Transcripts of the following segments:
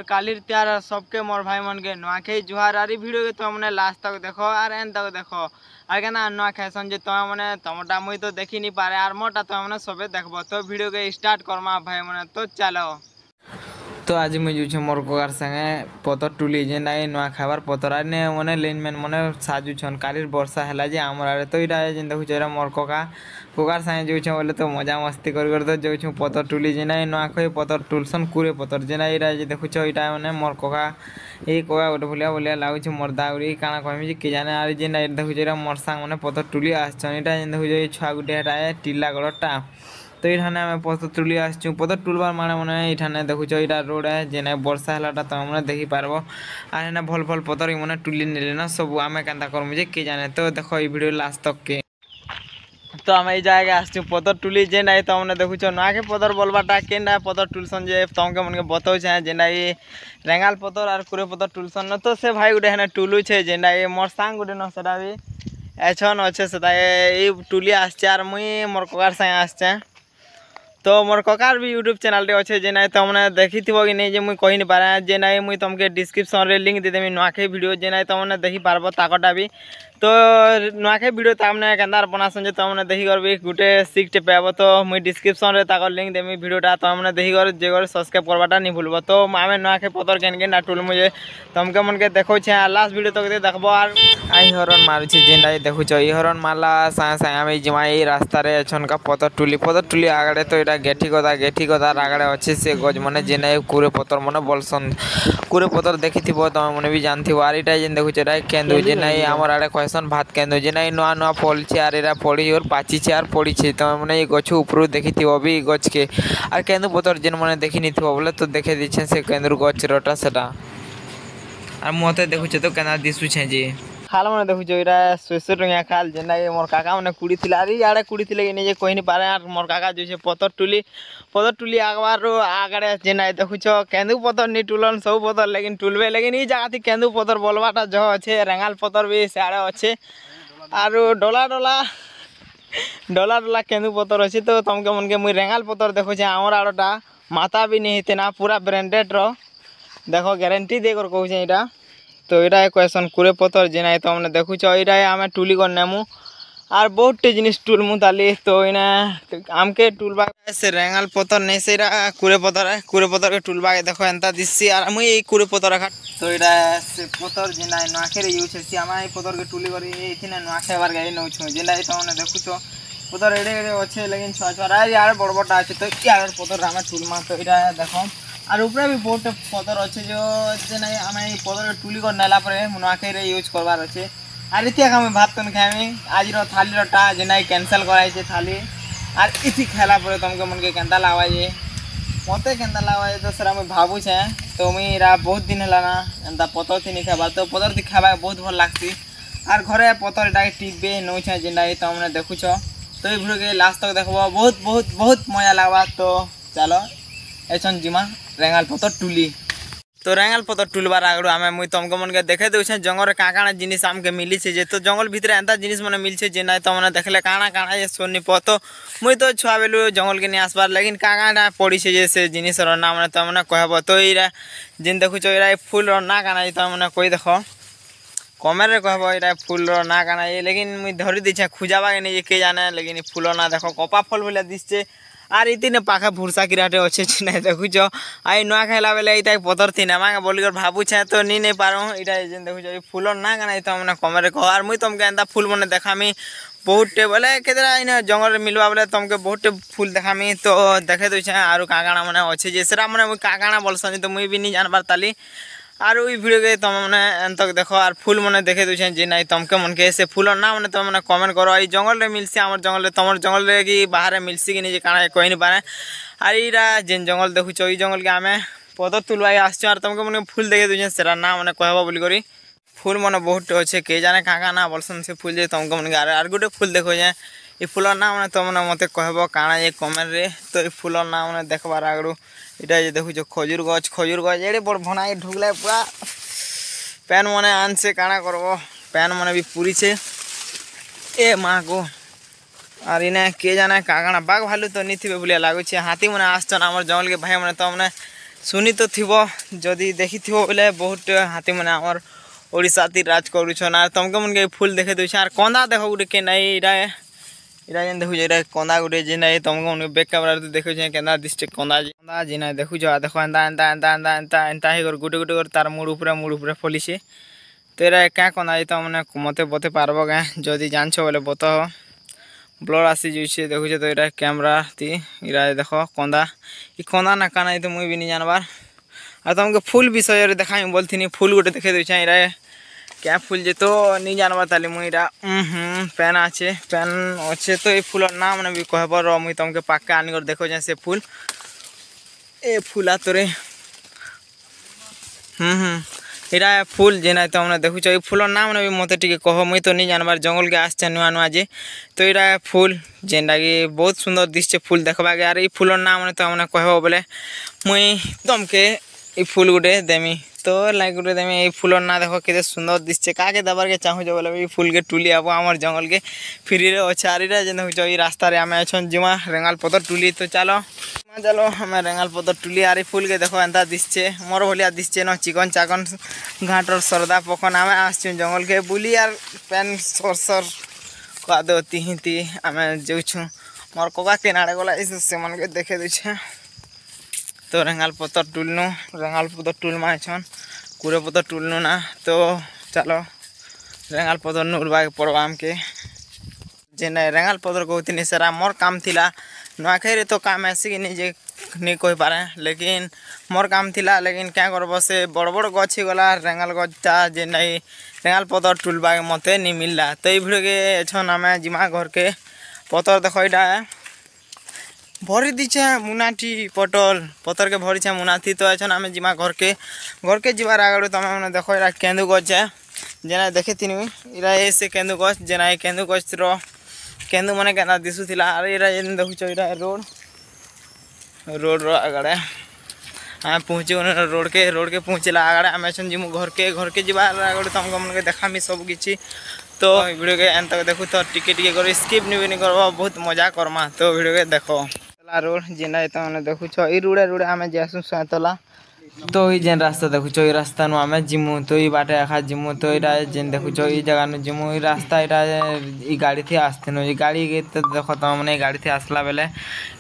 कालीर त्यार सबके मोर भाई मन के नुआखाई जुहार आरी वीडियो के तुम मैंने लास्ट तक देखो और एंड तक देखो और कहना नुआखाई सन जे तुम मैंने तुमटा मुई तो देखी नहीं पारे और मोटा तुम मैंने सबे देखबो तो वीडियो के स्टार्ट करमा भाई मैंने तो चलो। तो आज मुझे जो मोर कोकार संगे पतर टुली जे नाई नुआ खाबार पतर आने मने लाइनमैन मने साजु छन कालीर वर्षा हैला जे आमर आरे तो इरा जेन देखु जेरा मोर कोकार संगे जो छ बोले तो मजा मस्ती कर तो जो छ पतर टुली जे नाई नुआ खई पतर टुलसन कुरे पतर जे नाई इरा जे देखु छ इटा मने मोर कोका ए कोका गोटे भलिया लागु छ मोर दाउरी काना कहमी जे के जाने आरे जे नाई देखु जेरा मोर संग मने पतर टुली आछन इटा जेन देखु जे छुआ गुटे हटा टिल्ला गड़टा तो ये आम पतर टुली आसचु पतर टुलबार माने मैंने ये देखु यहाँ रोड है जेने वर्षा है तुम मैंने देखी पार्ब और हेना भल भल पतर मैंने टुली नेले ना सब आम के करमु जे के जाने तो देख ये वीडियो लास्ट तक के। तो आम ये जगह आसचु पतर टुली जे ना तुम मैंने देखु ना के पतर बोलबाटा के ना पतर टुलसन जे तुमके मन के बताऊ जेना ये रेंगाल पतर और कुरे पतर टुलसन तो से भाई गोटे हेना टुलू छे जेना ये मोर सांग गोटे न सेटा भी एछन अच्छे से टुली आसचे और मुई मोर ककार संगे आसचे तो मोर ककार भी यूट्यूब चैनल टे अच्छे जे ना तुमने देखी थी कि नहीं जे मुई कही नहीं पारे जे ना मुई तुमके डिस्क्रिप्शन रे लिंक दे देमी नुआखाई वीडियो जे ना तुमने देखी पारबो ताकटा भी तो नुआखाई वीडियो तामने केंदार बनासन जे तुमने देखी कर भी गुटे सिक्स टे पाबो तो मुई डिस्क्रिप्शन रे ताकर लिंक देमी वीडियोटा तुमने देखी कर जे कर सब्सक्राइब करबाटा नहीं भूलबो तो आमे नुआखाई पतर केन के ना टुल मुझे तुमके मन के देखो छे लास्ट वीडियो तक दे देखबो और आई हरन मारू छे जे ना देखु छ ई हरन मारला साए साए आमे जमा ई रास्ता रे छन का पतर टुली आगड़े तो इटा गेठी गदा आगड़े अच्छे से गज मने जे ना कुरे पतर मने बोलसन कुरे पतर देखी थिबो तुम मने भी जानथिबो और इटा जेन देखु छ केंदु जे ना हमर आड़े कहसन भात केंदु जे ना नुआ नुआ फल छे और एरा पड़ी और पाची छे और पड़ी छे तो मने गछ ऊपर देखी थिबो भी गछ के और केंदु पतर जेन मने देखी नि थिबो बोले तो देखे दिछे से केंदुर गछ रोटा सेटा और मते देखु छ तो केना दिसु छे जी खाल मैंने देखु इरा सुसु टंगिया खाल जेना ये मोर काका मैंने कुड़ी थिला अरे याडे कुड़ी थिले कि नहीं कहि नि पारे यार मोर काका जो पतर टुली आगबार आगड़े जेना देखु केंदु पतर नि टुलन सब पतर लेकिन टुलबे लेकिन ई जगह थी केंदु पतर बोलबाटा जो अच्छे रेंगाल पतर भी सियाड़े अच्छे और डोला डोला केंदु पतर अच्छे तो तुमके मन के मुई रेंगाल पतर देखु आमर आड़टा माता भी नहीं हेते ना पूरा ब्रांडेड रो देखो गारंटी देकर कहूँ इटा तो ये क्वेश्चन कुरे पतर जे ना तुमने देखु ये आम टुली कर नेमु और बहुत जिनिस टुलमु ताली तो इना आमके टुलबा से रेंगाल पतर नहीं से कुरे पतर के टुलबा के देखो एंता दिसी और मुई कुरे पतर खा तो ये से पतर जे ना नुआखे रे यूज है आम पतर के टुली करी इथिने नुआखे बार गाई नौ छु जे ना तुमने देखु पतर एडे अच्छे लेकिन छुआ यार बड़ बड़ा अच्छे तो यार पतर आम टुलमा तो ये देखो और ऊपर भी बहुत पतर अच्छे जो आम पतर टुली कर नेला नुआखाई रे यूज करवार अच्छे और इतिहा आम भात कन खाएमी आज थाली टा जेना कैंसल कराई थाली और इति खाला तुमके मन के केंता लावा जे मते केंता लावा तो सर मुझे भावुँ तो मुई बहुत दिन है ना एंता पतर थी नहीं खावा तो पतर थी खावा बहुत भल लगसी और घरे पतर इटा टिपे नौ जेना तुमने देखु तो ये वीडियो के लास्ट तक देखो बहुत बहुत बहुत मजा लगवा तो चलो एछन जिमा रेंगाल पतर टुली तो रेंगाल पतर टुलबार आगु आम मुई तुमके मन के देखे दे जंगल काଣା जिनिस आमके मिली जे तो जंगल भितर एंता जिनिस मैंने मिलছে जे ना तुमने देखले काଣା ये सोनी प तो मुई तो छुआ बेलू जंगल के नहीं आसबार लेकिन काଣା पड़ी जे से जिनिस ना मैंने तुमने कहब तो ये जिन देखु ये फूल ना काଣା ये तुमने कोई देख कमेंट रे कहब ये फूल ना काଣା ये लेकिन मुई धरी दीछे खुजाबा के नहीं के जाने लेकिन फूल ना देखो कपा फल बोले दिसছে और इतने पाखा भूसा किराटे अच्छे ना देखु आई नुआ खाइला बेले ये पतर थी ना बोलिकर भावुँ तो नहीं पारूँ ये देखु फूल ना काना तो मैंने कमेंट कह और मुई तुमके एंता फूल मैंने देखामी बहुत टे बोले के जंगल मिलवा बोले तुमके बहुत टे फूल देखामी तो देखे दूचे और काଣା मैंने अच्छे जैसे मैंने काଣା बोलसन तो मुई भी नहीं जानबार ताली और वही वीडियो के तुम मैंने एंतक देखो और फूल मैंने देखे दूचे जे ना तुमके मन के से फूल ना मैंने तुम मैंने कमेंट करो ये जंगल रे मिलसी आमर जंगल रे तुम जंगल रे कि बाहर मिलसी कि नहीं काଣା कही नहीं पारे और ये जेन जंगल देखु ये जंगल के आम पतर तुलवा आस तुमके मन फूल देखे दूचे सेरा ना मैंने कहब बोली करी फूल मैंने बहुत अच्छे के जाने क्या ना बोलसन से फूल जे तुमके मन के और गोटे फूल देखो जे ये फूल ना मैंने तुमने मत कहब काଣା ये कमेंट रे तो ये फूल ना मैंने देखबार आगु ये देखु खजूर गच एड़े बड़ भना ढुकला पूरा पैन मने आन से काଣା करब पैन मने भी पूरी छे ए माँ को और इन्हें के जाने काଣା बाघ भालू तो नहीं थे बोलिया लगुचे हाथी मैंने आसन आम जंगल के भाई मैंने तो मैंने शुनी तो थी जदि देखी थो बोले बहुत हाथी मैंने आमर ओडिशा ती राज करुछन आर तुमके मन के फूल देखे दूछ आर कंदा देख गुटे के नहीं इरा इरा जेन देखु इरा कंदा गुटे जे नहीं तुमके मन के बैक कैमरा रे देखु जे केना दिसटे कंदा जे नहीं देखु जा देखो एंता एंता एंता एंता एंता एंता ही कर गुटे गुटे कर तार मुड़ ऊपर फलिसे तो इरा क्या कंदा तो मैंने मते बते पारबो गा जदि जानछो बोले बत ब्लर आसी जाइए देखुचे तो इरा कैमरा ती इरा देखो कंदा ई कंदा ना काना तो मुई भी नहीं जानबार आ तुमके फूल विषय रे देखाई बोलथिनी फूल गुटे देखे दूछ इरा क्या फूल जे तो नहीं जानबा ताली मुई इरा पेन आछे पेन अच्छे तो ये फूलर नाम ने भी कहबर र मुई तुमके पाक्का आनी कर देखो जे से फूल ए फूला तोरे इरा फूल जेना तो हमने देखुच ये फूलर नाम ने भी मते टिके कह मुई तो नहीं जानबार जंगल के आसचे नुआ नुआ जे तो इरा फूल जेनटा कि बहुत सुंदर दिसचे फूल देखबा के आर ये फूलर नाम ने तो हमने कहबो बोले मुई तुमके ये फूल गुटे देमी तो लाइक गुटे देमी ये फूलर ना देखो केते सुंदर दिसचे काके दबार के चाहू जो बोले ये फूल के टुली आबो हमर जंगल के फ्री रे अछारीरा जेन होछ ई रास्ता रे आमे अछन जिमा रेंगाल पतर टुली तो चलो चलो हमें रेंगाल पतर टुली आरी फूल के देखो एंता दिसचे मोर भलिया दिसचे न चिकन चाकन घाटर सरदा पकन आमे आसछु जंगल के बुली यार पेन सरसर कादो तिहिती आमे जोछु मोर कोका केनाडे गला इस से मन के देखे दिछे तो रेंगाल पतर टुलनु रेंगाल पतर टुल मा छन कुरे पतर टुलनु ना तो चलो रेंगाल पतर नुरबा के पड़वा हमके जे नहीं रेंगाल पतर कहती सारा मोर काम थिला नुआखाई रे तो काम ऐसे कि नहीं जे नहीं कह पारे लेकिन मोर काम थिला लेकिन क्या करब से बड़ बड़ गछ गला रेंगाल गछटा जे नहीं रेंगाल पतर टुलबा के मते नहीं मिलला तो ये भिडियो के छन आमे जिमा घर के पतर देखो इटा भरी दीचे मुनाटी पटल पतर के भरी छे मुनाती तो एछन आमे जिमा घर के जीवार आगड़ तमे माने देखो इरा केंदु गछ है जेना देखे तिनी इरा ऐसे केंदु गछ जेना केंदु गछ रो केंदु माने केना दिसुथिला अरे इरा जेन देखुचो इरा रोड रो आगड़े आमे पहुंचे रोड के पहुंचला आगड़े आमे एछन जिमु घर के जीवार आगड़ तमको मन के देखामी सब किछि तो वीडियो के एंड तक देखो तो टिके कर स्किप नहीं करबा बहुत मजा करमा तो वीडियो के देखो रोड जेना तो मैंने देखुछ ई रुड़े आमे जासु सतला तो ई जेन रास्ता देखुछ ई रास्ता नु आमे जिमु तो ई बाटे आखा जिमु तो इरा जेन देखुछ ई जगह नु जिमु ई रास्ता इरा ई गाड़ी थी आस्ते नु ई गाड़ी के तो देखो तो माने गाड़ी थी आसला बेले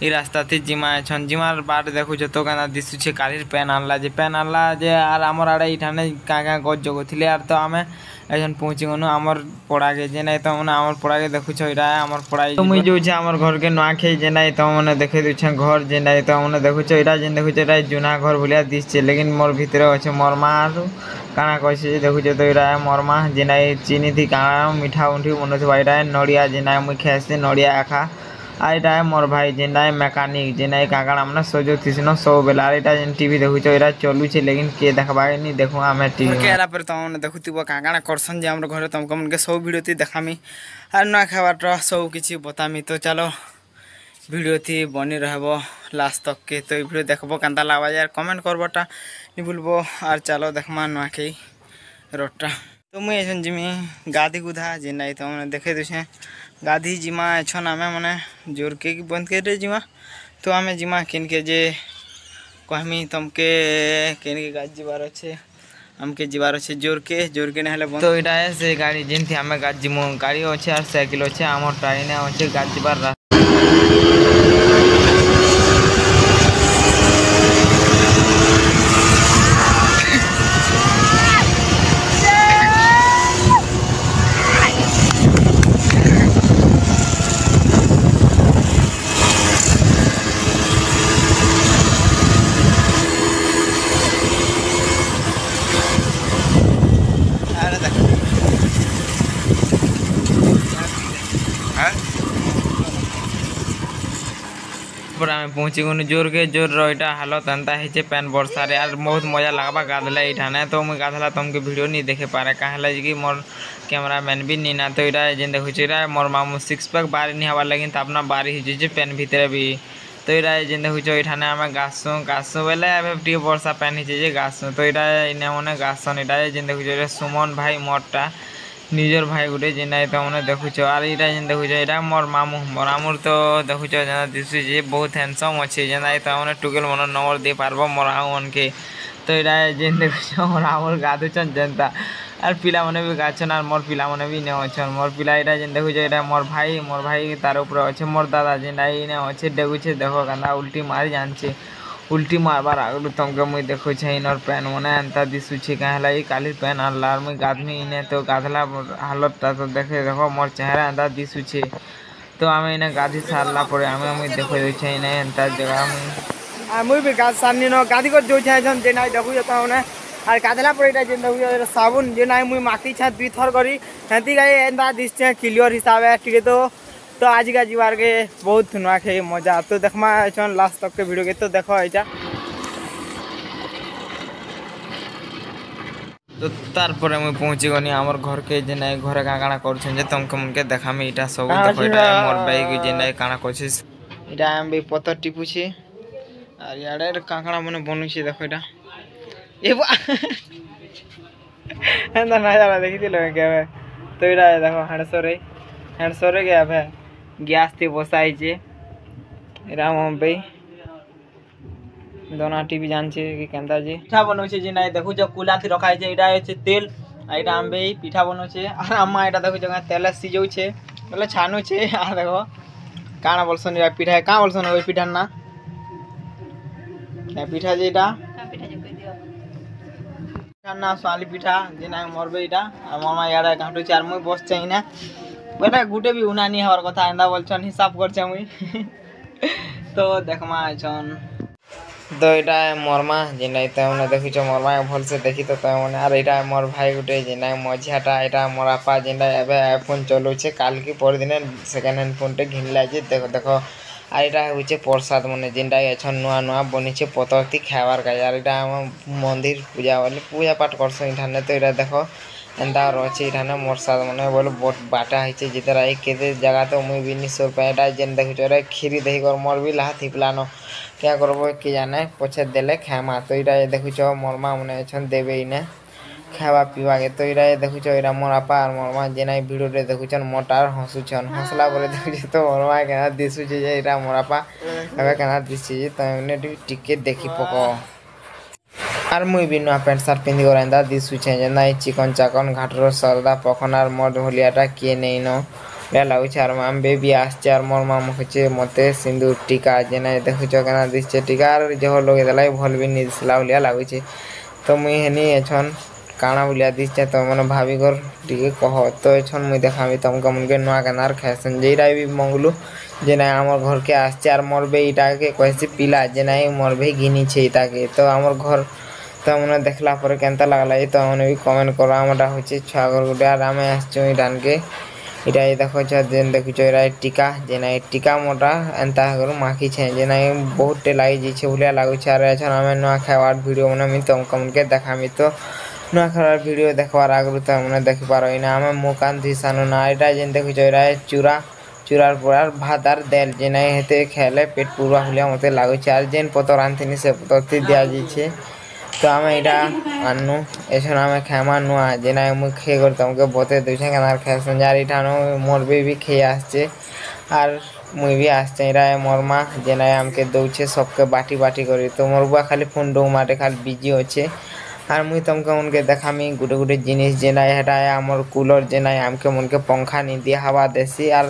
ई रास्ता थी जिमा छन जिमार बाट देखुछ तो काना दिसुछे कालीर पेन आनला जे आर हमर आड़े इठाने का गज जगो थिले आर तो आमे एजन पहुंची गनु हमर पड़ा के जे नहीं तो माने हमर पड़ा के देखुछ इरा हमर पड़ा तो मुई जो छे हमर घर के नुआखाई जे नहीं तो माने देखे दु छे घर जे नहीं तो माने देखुछ इरा जेन देखुछ इरा जुना घर भलिया दिसछे लेकिन मोर भितरे अच्छे मोर माँ काना कहे देखुचे तो इरा मोर माँ जेना चीनी थी काना मिठा उठी मन थी इरा नड़िया जेना मुई खाएसी नड़िया आखा आ इटा मोर भाई जेना मेकानिक जेना काकाड़ा मैंने सजो थीसन सब बेला इटा जेन टीवी देखुच इरा चलुचे लेकिन के देखबा नहीं देखू आम टीवी केरा पर तुम देखुव काकाड़ा करसन जे हमर घर तुमको मन के सब वीडियो थी देखामी और ना खाबार सब किसी बतामी तो चलो वीडियो थी बनी रहबो लास्ट तक के तो वीडियो देखबो केनता लागबा यार कमेंट करबोटा नहीं भूलबो और चलो देखमा नुआखाई रोडटा तो मुई एछन जिमी गाधी गुधा जे नहीं तो मैंने देखे दूसरे गाधी जिमा एछन आमे माने जोर के बंद कर जिमा तो आमे जिमा किन के जे कहमी तुमके किन के गाज जीवार अच्छे हमके जीवार अच्छे जोर के नहले बंद तो इटा से गाड़ी जेन थी आमे गाज जिमु गाड़ी अच्छे और साइकिल अच्छे हमर ट्रेन अच्छे गाज जीवार पहुँची गनु जोर रहा हालत एंता है पैन बर्षा रे यार बहुत मजा लगवा गाधला इठाने तो मुझे गाधला तुमके वीडियो नहीं देखे पारे कहे कि मोर कैमरा मैन भी नहीं ना तो इरा जेन देखुचे मोर मामू 6 पैक बारी नहीं हवा लगिन तो अपना बारी हो पैन भितर भी तो इरा जेन देखुच इठाने आम गासू बेले टी बर्षा पैन हो गासू तो इरा इने मने गासन इरा जेन देखुचे सुमन भाई मोरटा ନିଜର ଭାଇ ଗୁଟେ ଯେନ୍ଟା ତମମାନେ ଦେଖୁଛ ଆର୍ ଇଟା ଯେନ୍ ଦେଖୁଛ ଏଇଟା ମୋର୍ ମାମୁଁ ତ ଦେଖୁଛ ଯେନ୍ତା ଦିଶୁଛେ ବହୁତ ହ୍ୟାଣ୍ଡସମ୍ ଅଛି ଯେନ୍ତା ତମମାନେ ଟୁକେଲ୍ ମନ ନମ୍ବର ଦେଇ ପାର୍ବ ମୋର୍ ମାମୁଁମାନକେ ତ ଏଇଟା ଯେନ୍ ଦେଖୁଛ ମୋର୍ ମାମୁଁ ଗାଧୁଛନ୍ ଯେନ୍ତା ଆର୍ ପିଲାମାନେ ବି ଗାଧଛନ୍ ଆର୍ ମୋର୍ ପିଲାମାନେ ବି ନେ ଅଛନ୍ ମୋର୍ ପିଲା ଏଇଟା ଯେନ୍ ଦେଖୁଛ ଏଇଟା ମୋର୍ ଭାଇ ତାର ଉପରେ ଅଛେ ମୋର୍ ଦାଦା ଯେନ୍ଟା ଇନେ ଅଛେ ଡେଗୁଛେ ଦେଖ କେନ୍ତା ଉଲ୍ଟି ମାରି ଜାନିଛେ उल्टी मारबार आगलू तुमके मुई देखुछे इनर पैन मने एंता दिशुछे काहे होला काली पैन आनला मुई गाधमी इने तो गाधला हालतटा तो देखो मोर चेहरा एंता दिशुछे तो आमे इने गाधी सारला परे आमे मुई देखो देछे इने एंता जगह मुई भी गाध सारनी न गाधी कर जोछे जन जेना देखु जता मने आर गाधला परे इटा जेन देखु साबुन जेना मुई माखी छा दुई थर करी हेंती गाय एंता दिशचे क्लियर हिसाबे ठीक तो आज का जीवार के बहुत नुआ खे मजा तो देखमा छन लास्ट तक के वीडियो के तो देखो आइजा तो तार पर मैं पहुंची गनी हमर घर के जे नै घरे काना करछन जे तुमके मुनके देखामी इटा सब देखो इटा मोर बाइक जे नै काना करछिस इटा हम भी पत्थर टिपुछी आर याडे काकड़ा मने बनुछी देखो इटा ए बा एंदा ना जाला देखि दिलो के तो इटा देखो हंडसरे के अब गैस थी बसाई राम भाई दोना टीवी जान कि केंता जे पिठा बनौछे जे नाइ देखु जो कुला थी रखाई छे इटा है तेल आइटा हम भाई पिठा बनौछे और अम्मा इटा देखु जगह तेल सिजौ छे मतलब छानु छे आ देखो काना बोलसन या पिठा का बोलसन ओइ पिठा ना क्या पिठा जे इटा पिठा जे कहि दियो पिठा ना साली पिठा जे ना मोरबे इटा मामा याडा घाटू चार मुई बस छै ना बेटा गुटे भी उनानी हर कथा एंदा बोलछन हिसाब करछे मुई तो देखमा छन तो एटा मोरमा जेना तमने देखिछो मोरमा भल से देखि तो तमने आर एटा मोर भाई गुटे जेना मझियाटा एटा मोर आपा जेना एबे आईफोन चलोछे काल की पर दिन सेकेंड हैंड फोन टे घिनला जे देखो आर एटा होचे प्रसाद मने जेनटा छन नुआ बनिछे पतरती खावार का यार एटा मंदिर पूजा वाली पूजा पाठ करछ इठाने तो एटा देखो एंता रचे इठाने मोरसाद मने बोल बाटा हिचे जितर आई केते जगह तो मुई भी निसोर पैटा जेन देखिछो रे खीरी दही कर मोर भी लाहा थिपलानो क्या करबो कि जाने पछे देले खामा तो इरा देखिछो मोर मा मने छन देबे इने खावा पीवा के तो इरा देखिछो इरा मोर आपा और मोर मा जेना वीडियो रे देखिछन मोटार हंसुछन हंसला परे देखिछो तो मोर मा केना दिसुछे जे इरा मोर आपा एबे केना दिसुछे तो ने टिके देखि पको आर मुई भी नुआ पैंट सार्ट पिंधि कर एंदा दिसुछे जेना चिकन चाकन घाटर सरदा पखनार मोर होलियाटा किए नहीं न ले लागुछे आर माम बेबी आछे आर मोर माम होचे मते सिंदूर टीका जेना देखुछो केना दिसछे टीका आर जो लोग देलाई भल भी नि दिसला होलिया लागुछे तो मुई हेनी एछन काना बुलिया दिसछे तो मने भाभी घर टिके कह तो एछन मुई देखामी तुमके मुनके नुआ केनार खायसन जेरा भी मंगलू जेना हमर घर के आछे आर मोर बे इटा के कहसी पिला जेना मोर बे घिनी छे इटा के तो हमर घर तो मैंने देखला पर केंता लागला तो मैंने भी कमेंट करो आमटा होचे छुआ घर गुटे आर आमे आसछु इटान के इटा देखो छ जेन देखिछो इरा टीका जेना टीका मोटा एंता कर माखी छे जेना बहुत टे लागि जे छे बुलिया लागु छ आर छन आमे नुआ खावार वीडियो मने मी तुमके के देखामी तो नुआ खावार वीडियो देखवार आगरु तो मने देखि पारो इना आमे मुकान दिसानो ना इटा जेन देखिछो इरा चूरार पुरार भात आर देल जेना हेते खेले पेट पूरा हुलिया मते लागु छ आर जेन पतर आनथिनी से पतर दिया जी छे तो आम यहाँ आनु एसन आम खामा नुआ जेना मुझे खे कर तुमके बते दूसरे केनार खासन यार इठानो मोर भी खे आसचे आर मुई भी आसचे इरा मोर माँ जेना आमके दौचे सबके बाटी बाटी करी तो मोर बुआ खाली फोन डो माटे खाली बिजी अच्छे आर मुई तुमके उनके देखामी गुटे गुटे जिनिस जेना हेटा आमर कूलर जेना आमके मुनके पंखा नी दिया हवा देसी आर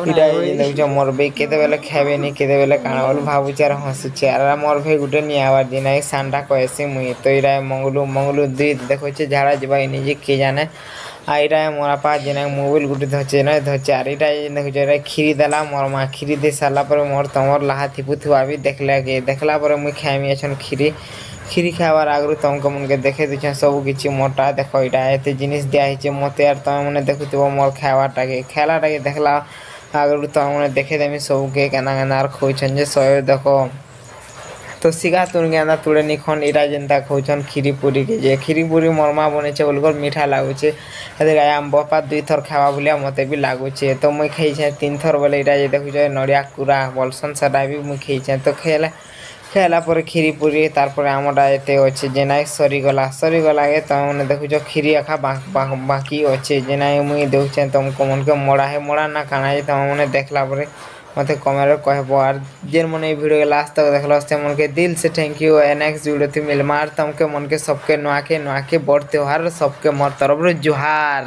इटा देखो मोर भाई केते बेले खाबे नी केते बेले काना बोल भाबुचे आर हंसुचे आर मोर भाई गुटे नी आवार जेना सांडा कहसी मुई तो इरा मंगलू दुई देखो छे झाड़ा जबा इनी जे के जाने आ इरा मोर आपा जेना मोबाइल गुटे धचे न धचे आर इटा देखो रे खीरी देला मोर मा खीरी दे साला पर मोर तमर लाहा थिपुथुआ भी देखला पर मुई खाइमी अछन खीरी खावार आगरु तुमके मुनके देखे दिछे सब किछि मोटा देखो इटा एते जिनिस दिया हिचे मते आर तुम मने देखुथिबो मोर खावाटा के खेलाटा के देखला आगरु तुम मने देखे देमी सब के केना केना खोइछन जे सय देखो तो सिगा तुन गेंदा तुड़े निखन इरा जेनता खोइछन खीरी पूरी के जे खीरी पूरी मोरमा बनेछे बोलकर मीठा लागुछे एते आम बापा दुई थर खावा बुलिया मते भी लागुछे तो मुई खाइछे तीन थर बोले इरा जे देखुछे नडिया कुरा बोलसन सदा भी मुई खाइछे तो ଖାଇଲା ପରେ କ୍ଷୀରି ପୁରୀ ତାପରେ ଆମଟା ଏତେ ଅଛି ଯେ ନାଇଁ ସରିଗଲା ଏ ତମେ ଦେଖୁଛ କ୍ଷୀରି ଏକା ବାକି ଅଛି ଯେ ନାଇଁ ମୁଇଁ ଦେଉଛେ ତମକୁ ମନକେ ମଡ଼ା ନା କାଣା ଯେ ତମେ ଦେଖିଲା ପରେ ମତେ କମେଣ୍ଟରେ କହିବ ଆର୍ ଯେନ୍ ମାନେ এই ভিডিও লাস্ট तक দেখলো সেমনকে দিল से थैंक यू नेक्स्ट वीडियो थी मिलमार तमके मनके सबके नुआके बड़ त्योहार सबके मोर तरफ जुहार।